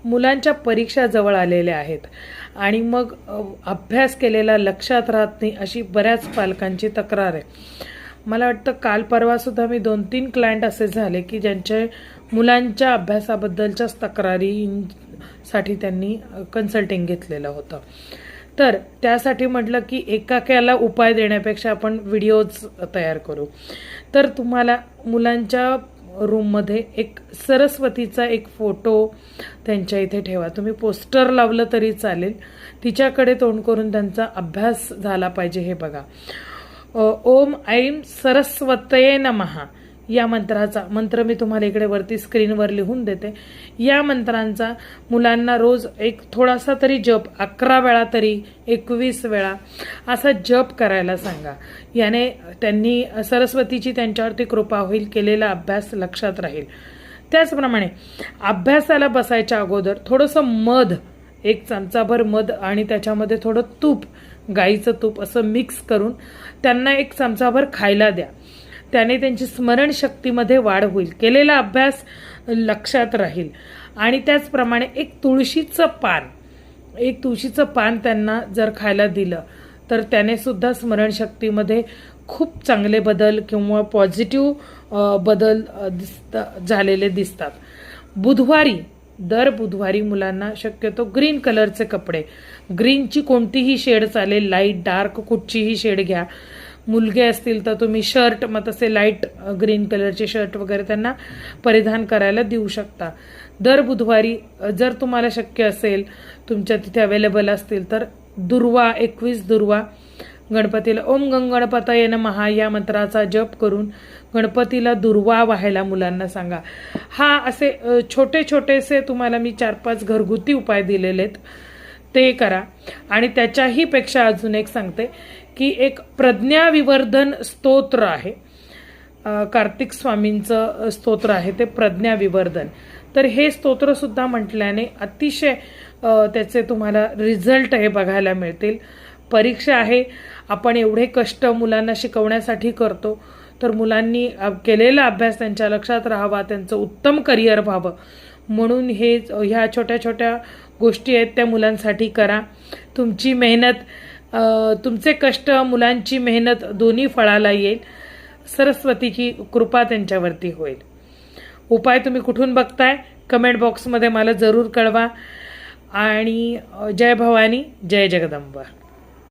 मुलांच्या परीक्षा जवळ आलेल्या आहेत आणि मग अभ्यास केलेला लक्षात राहत नाही अशी बऱ्याच पालकांची तक्रार आहे. मला वाटतं काल परवासुद्धा मी 2-3 क्लायंट असे झाले की ज्यांचे मुलांच्या अभ्यासाबद्दलच्याच तक्रारींसाठी त्यांनी कन्सल्टिंग घेतलेलं होतं. तर त्यासाठी म्हटलं की एकाक्याला उपाय देण्यापेक्षा आपण व्हिडिओज तयार करू. तर तुम्हाला मुलांच्या रूममध्ये एक सरस्वतीचा एक फोटो त्यांच्या इथे ठेवा. तुम्ही पोस्टर लावलं तरी चालेल. तिच्याकडे तोंड करून त्यांचा अभ्यास झाला पाहिजे हे बघा. ओम ऐं सरस्वतये नमः या मंत्राचा मंत्र मी तुम्हाला इकडे वरती स्क्रीनवर लिहून देते. या मंत्रांचा मुलांना रोज एक थोडासा तरी जप 11 वेळा तरी 21 वेळा असा जप करायला सांगा. याने त्यांनी सरस्वतीची त्यांच्यावरती कृपा होईल, केलेला अभ्यास लक्षात राहील. त्याचप्रमाणे अभ्यासाला बसायच्या अगोदर थोडंसं मध, 1 चमचाभर मध आणि त्याच्यामध्ये थोडं तूप, गाईचं तूप असं मिक्स करून त्यांना 1 चमचाभर खायला द्या. त्याने त्यांची स्मरणशक्तीमध्ये वाढ होईल, केलेला अभ्यास लक्षात राहील. आणि त्याचप्रमाणे एक तुळशीचं पान त्यांना जर खायला दिलं तर त्याने सुद्धा स्मरणशक्तीमध्ये खूप चांगले बदल किंवा पॉझिटिव्ह बदल झालेले दिसतात. दर बुधवारी मुलांना शक्यतो ग्रीन कलरचे कपडे, ग्रीनची कोणतीही शेड चालेल, लाईट डार्क कुठचीही शेड घ्या. मुलगे असतील तर तुम्ही शर्ट, मग तसे लाईट ग्रीन कलरचे शर्ट वगैरे त्यांना परिधान करायला देऊ शकता. दर बुधवारी जर तुम्हाला शक्य असेल, तुमच्या तिथे अवेलेबल असतील तर दुर्वा, 21 दुर्वा गणपतीला ओम गणपतये नमः या मंत्राचा जप करून गणपतीला दुर्वा वाहायला मुलांना सांगा. हा असे छोटे छोटेसे तुम्हाला मी 4-5 घरगुती उपाय दिलेले आहेत, ते करा. आणि त्याच्याही पेक्षा अजून एक सांगते की एक प्रज्ञाविवर्धन स्तोत्र आहे, कार्तिक स्वामींचं स्तोत्र आहे ते प्रज्ञाविवर्धन. तर हे स्तोत्र सुद्धा म्हटल्याने अतिशय त्याचे तुम्हाला रिझल्ट हे बघायला मिळतील. परीक्षा आहे, आपण एवढे कष्ट मुलांना शिकवण्यासाठी करतो, तर मुलांनी केलेला अभ्यास त्यांच्या लक्षात राहावा, त्यांचं उत्तम करिअर व्हावं म्हणून ह्या छोट्या छोट्या गोष्टी आहेत त्या मुलांसाठी करा. तुमची मेहनत, तुमचे कष्ट, मुलांची मेहनत दोन्ही फळाला येईल. सरस्वतीची कृपा त्यांच्यावरती होईल. उपाय तुम्ही कुठून बघताय कमेंट बॉक्समध्ये मला जरूर कळवा. आणि जय भवानी, जय जगदंबा.